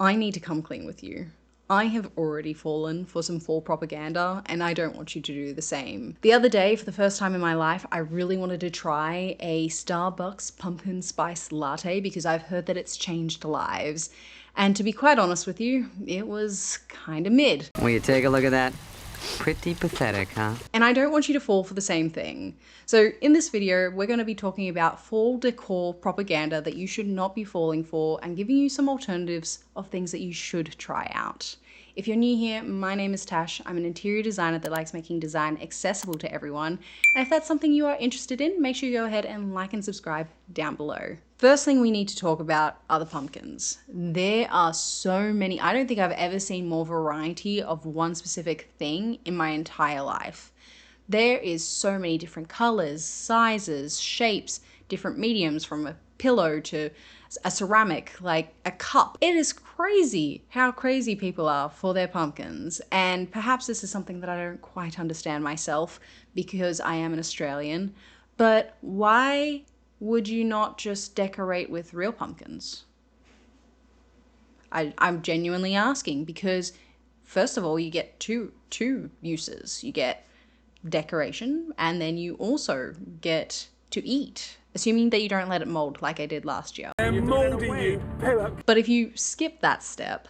I need to come clean with you. I have already fallen for some fall propaganda and I don't want you to do the same. The other day, for the first time in my life, I really wanted to try a Starbucks pumpkin spice latte because I've heard that it's changed lives. And to be quite honest with you, it was kind of mid. Will you take a look at that? Pretty pathetic, huh? And I don't want you to fall for the same thing. So in this video, we're going to be talking about fall decor propaganda that you should not be falling for and giving you some alternatives of things that you should try out. If you're new here, my name is Tash. I'm an interior designer that likes making design accessible to everyone. And if that's something you are interested in, make sure you go ahead and like and subscribe down below. First thing we need to talk about are the pumpkins. There are so many. I don't think I've ever seen more variety of one specific thing in my entire life. There is so many different colors, sizes, shapes, different mediums, from a pillow to a ceramic, like a cup. It is crazy how crazy people are for their pumpkins. And perhaps this is something that I don't quite understand myself because I am an Australian. But why would you not just decorate with real pumpkins? I'm genuinely asking because, first of all, you get two uses. You get decoration and then you also get to eat, assuming that you don't let it mold like I did last year. I'm molding you. But if you skip that step,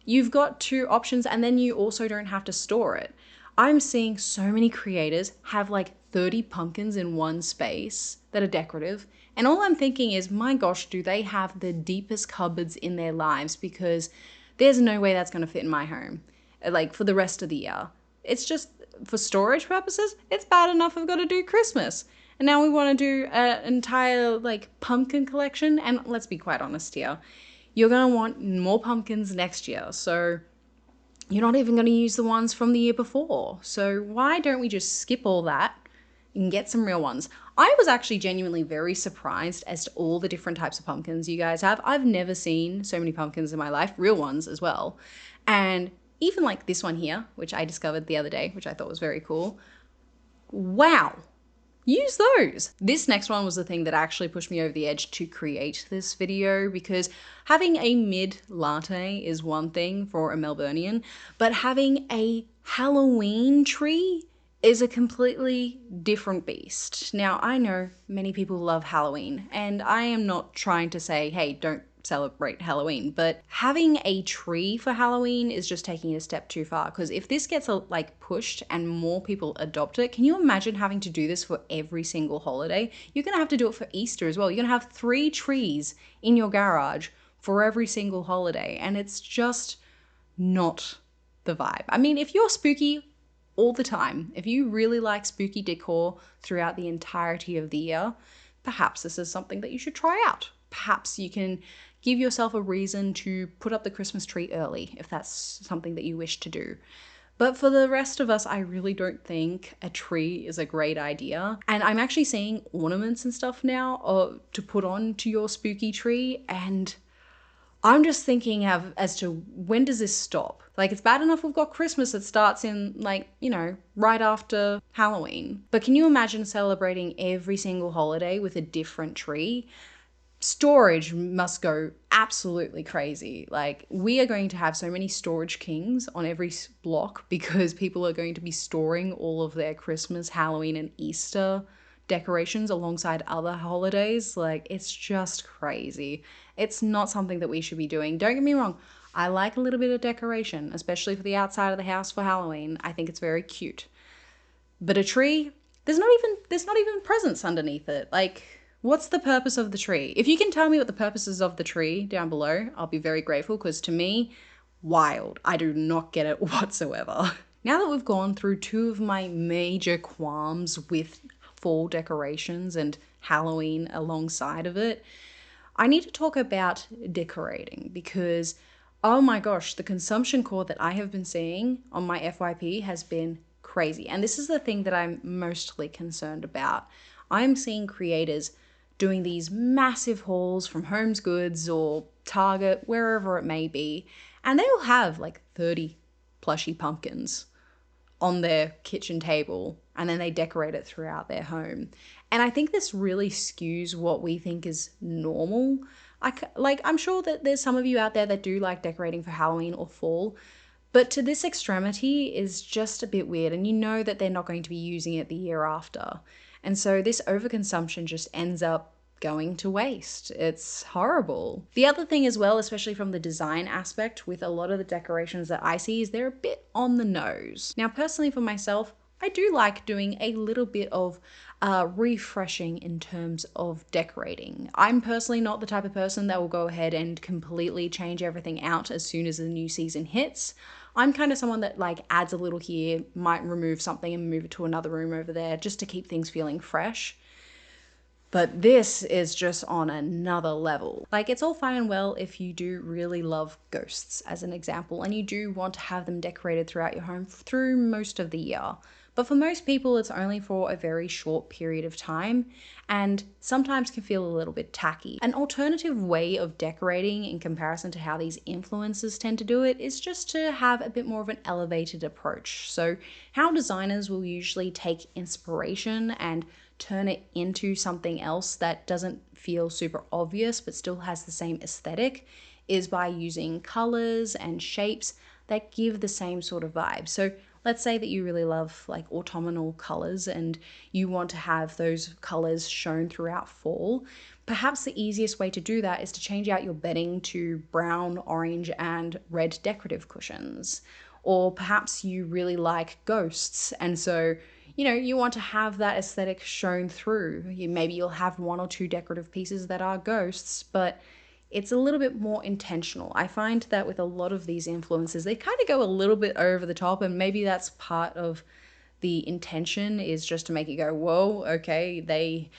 you've got two options and then you also don't have to store it. I'm seeing so many creators have like 30 pumpkins in one space that are decorative. And all I'm thinking is, my gosh, do they have the deepest cupboards in their lives? Because there's no way that's going to fit in my home, like for the rest of the year. It's just, for storage purposes, it's bad enough I've got to do Christmas. And now we want to do an entire like pumpkin collection. And let's be quite honest here, you're going to want more pumpkins next year. So you're not even going to use the ones from the year before. So why don't we just skip all that and get some real ones? I was actually genuinely very surprised as to all the different types of pumpkins you guys have. I've never seen so many pumpkins in my life, real ones as well. And even like this one here, which I discovered the other day, which I thought was very cool. Wow. Use those. This next one was the thing that actually pushed me over the edge to create this video, because having a mid latte is one thing for a Melburnian, but having a Halloween tree is a completely different beast. Now, I know many people love Halloween, and I am not trying to say, hey, don't celebrate Halloween, but having a tree for Halloween is just taking it a step too far. Because if this gets like pushed and more people adopt it, can you imagine having to do this for every single holiday? You're gonna have to do it for Easter as well. You're gonna have 3 trees in your garage for every single holiday, and it's just not the vibe. I mean, if you're spooky all the time, if you really like spooky decor throughout the entirety of the year, perhaps this is something that you should try out. Perhaps you can give yourself a reason to put up the Christmas tree early if that's something that you wish to do. But for the rest of us, I really don't think a tree is a great idea. And I'm actually seeing ornaments and stuff now to put on to your spooky tree, and I'm just thinking as to when does this stop? Like, it's bad enough we've got Christmas that starts in, like, you know, right after Halloween. But can you imagine celebrating every single holiday with a different tree? Storage must go absolutely crazy. Like, we are going to have so many storage kings on every block because people are going to be storing all of their Christmas, Halloween, and Easter decorations alongside other holidays. Like, it's just crazy. It's not something that we should be doing. Don't get me wrong, I like a little bit of decoration, especially for the outside of the house for Halloween. I think it's very cute. But a tree, there's not even presents underneath it. Like, what's the purpose of the tree? If you can tell me what the purpose is of the tree down below, I'll be very grateful, because to me, wild. I do not get it whatsoever. Now that we've gone through 2 of my major qualms with fall decorations and Halloween alongside of it, I need to talk about decorating, because oh my gosh, the consumption core that I have been seeing on my FYP has been crazy. And this is the thing that I'm mostly concerned about. I'm seeing creators doing these massive hauls from Homes Goods or Target, wherever it may be, and they will have like 30 plushy pumpkins on their kitchen table, and then they decorate it throughout their home. And I think this really skews what we think is normal. I'm sure that there's some of you out there that do like decorating for Halloween or fall, but to this extremity is just a bit weird, and you know that they're not going to be using it the year after. And so this overconsumption just ends up going to waste. It's horrible. The other thing as well, especially from the design aspect with a lot of the decorations that I see, is they're a bit on the nose. Now, personally for myself, I do like doing a little bit of refreshing in terms of decorating. I'm personally not the type of person that will go ahead and completely change everything out as soon as the new season hits. I'm kind of someone that like adds a little here, might remove something and move it to another room over there just to keep things feeling fresh. But this is just on another level. Like, it's all fine and well if you do really love ghosts, as an example, and you do want to have them decorated throughout your home through most of the year. But for most people, it's only for a very short period of time and sometimes can feel a little bit tacky. An alternative way of decorating in comparison to how these influencers tend to do it is just to have a bit more of an elevated approach. So how designers will usually take inspiration and turn it into something else that doesn't feel super obvious but still has the same aesthetic is by using colors and shapes that give the same sort of vibe. So let's say that you really love like autumnal colors and you want to have those colors shown throughout fall. Perhaps the easiest way to do that is to change out your bedding to brown, orange, and red decorative cushions. Or perhaps you really like ghosts, and so you want to have that aesthetic shown through. Maybe you'll have one or two decorative pieces that are ghosts, but it's a little bit more intentional. I find that with a lot of these influencers, they kind of go a little bit over the top, and maybe that's part of the intention, is just to make it go, whoa, okay, they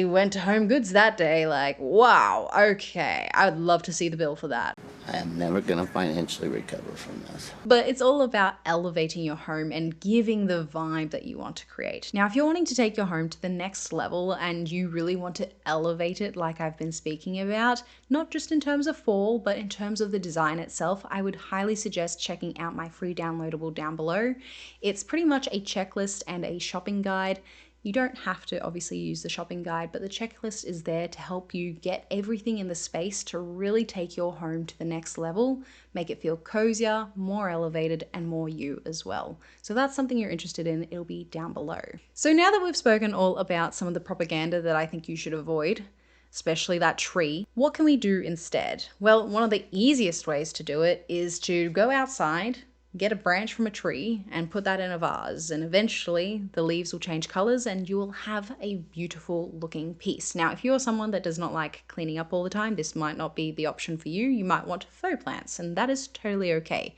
went to Home Goods that day, like, wow, okay, I would love to see the bill for that. I am never going to financially recover from this. But it's all about elevating your home and giving the vibe that you want to create. Now, if you're wanting to take your home to the next level and you really want to elevate it like I've been speaking about, not just in terms of fall, but in terms of the design itself, I would highly suggest checking out my free downloadable down below. It's pretty much a checklist and a shopping guide. You don't have to obviously use the shopping guide, but the checklist is there to help you get everything in the space to really take your home to the next level, make it feel cozier, more elevated, and more you as well. So if that's something you're interested in, it'll be down below. So now that we've spoken all about some of the propaganda that I think you should avoid, especially that tree, what can we do instead? Well, one of the easiest ways to do it is to go outside, get a branch from a tree and put that in a vase, and eventually the leaves will change colors and you will have a beautiful looking piece. Now, if you're someone that does not like cleaning up all the time, this might not be the option for you. You might want faux plants, and that is totally okay.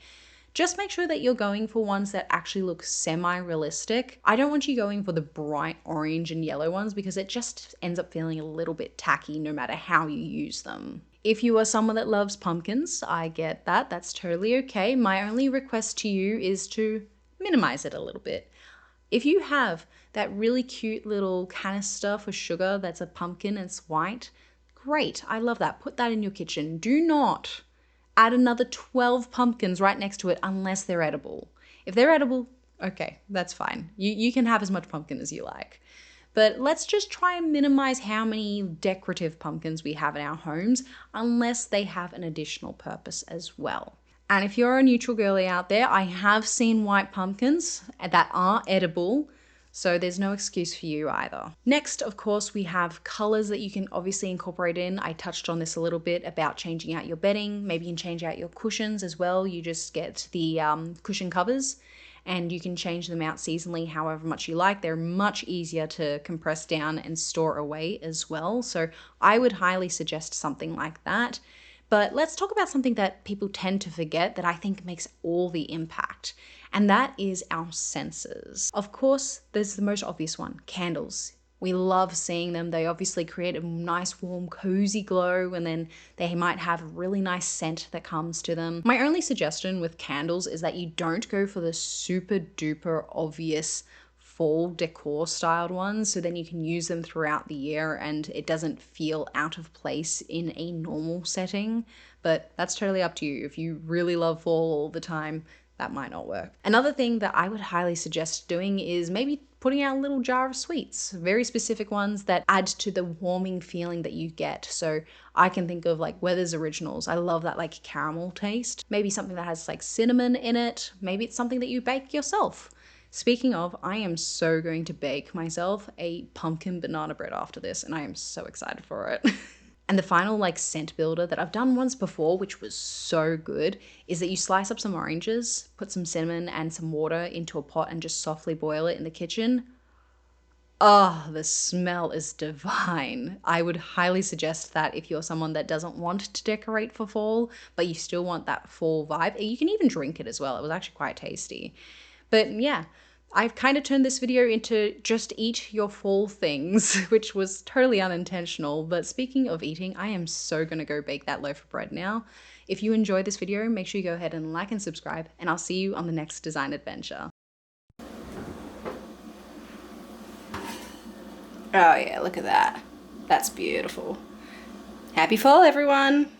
Just make sure that you're going for ones that actually look semi-realistic. I don't want you going for the bright orange and yellow ones because it just ends up feeling a little bit tacky no matter how you use them. If you are someone that loves pumpkins, I get that. That's totally okay. My only request to you is to minimize it a little bit. If you have that really cute little canister for sugar that's a pumpkin and it's white, great. I love that. Put that in your kitchen. Do not add another 12 pumpkins right next to it unless they're edible. If they're edible, okay, that's fine. You can have as much pumpkin as you like. But let's just try and minimize how many decorative pumpkins we have in our homes unless they have an additional purpose as well. And if you're a neutral girly out there, I have seen white pumpkins that are edible, so there's no excuse for you either. Next, of course, we have colors that you can obviously incorporate in. I touched on this a little bit about changing out your bedding. Maybe you can change out your cushions as well. You just get the cushion covers and you can change them out seasonally however much you like. They're much easier to compress down and store away as well. So I would highly suggest something like that. But let's talk about something that people tend to forget that I think makes all the impact, and that is our senses. Of course, there's the most obvious one, candles. We love seeing them. They obviously create a nice, warm, cozy glow, and then they might have a really nice scent that comes to them. My only suggestion with candles is that you don't go for the super duper obvious fall decor styled ones, so then you can use them throughout the year and it doesn't feel out of place in a normal setting. But that's totally up to you. If you really love fall all the time, that might not work. Another thing that I would highly suggest doing is maybe putting out a little jar of sweets, very specific ones that add to the warming feeling that you get. So I can think of like Weather's Originals. I love that like caramel taste. Maybe something that has like cinnamon in it. Maybe it's something that you bake yourself. Speaking of, I am so going to bake myself a pumpkin banana bread after this, and I am so excited for it. And the final like scent builder that I've done once before, which was so good, is that you slice up some oranges, put some cinnamon and some water into a pot and just softly boil it in the kitchen. Oh, the smell is divine. I would highly suggest that if you're someone that doesn't want to decorate for fall, but you still want that fall vibe. You can even drink it as well. It was actually quite tasty. But yeah, I've kind of turned this video into just eat your fall things, which was totally unintentional. But speaking of eating, I am so gonna go bake that loaf of bread now. If you enjoyed this video, make sure you go ahead and like and subscribe, and I'll see you on the next design adventure. Oh yeah, look at that. That's beautiful. Happy fall, everyone.